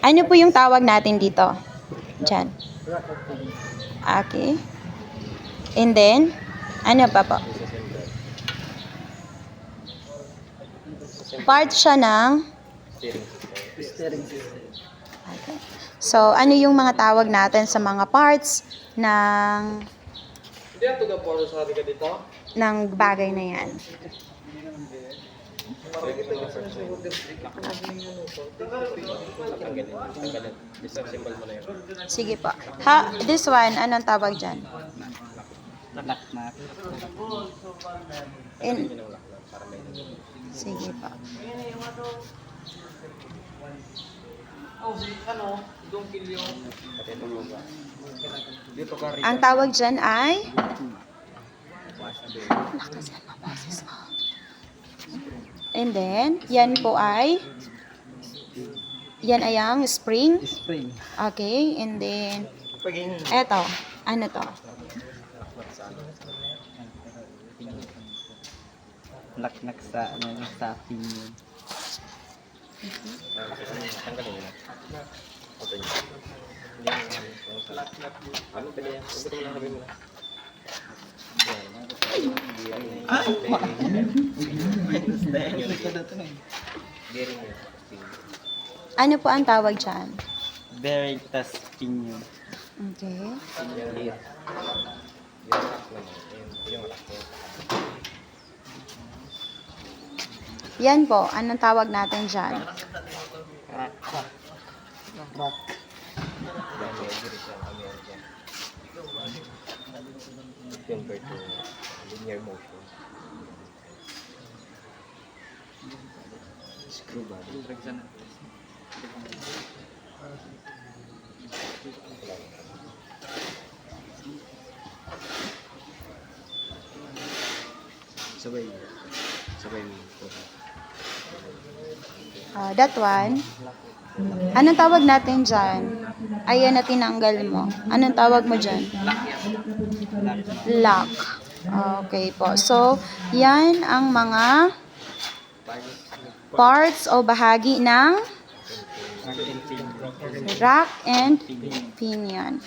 Ano po yung tawag natin dito? Diyan. Okay. And then, ano pa po? Part siya ng... Okay. So, ano yung mga tawag natin sa mga parts ng bagay na yan? Sige po. This one, anong tawag dyan? Sige po. Ang tawag dyan ay? And then, yan po ay? Yan ay ang spring? Okay, and then, eto, ano to? Naknak sa pinion. Ano po ang tawag dyan? Veritas pinion. Okay. Yan po, anong tawag natin dyan? Compared to linear motion. Screw body. Sabay mo. That one. Anong tawag natin dyan? Ayan na tinanggal mo. Anong tawag mo dyan? Lock. Okay po. So, yan ang mga parts o bahagi ng rack and pinion.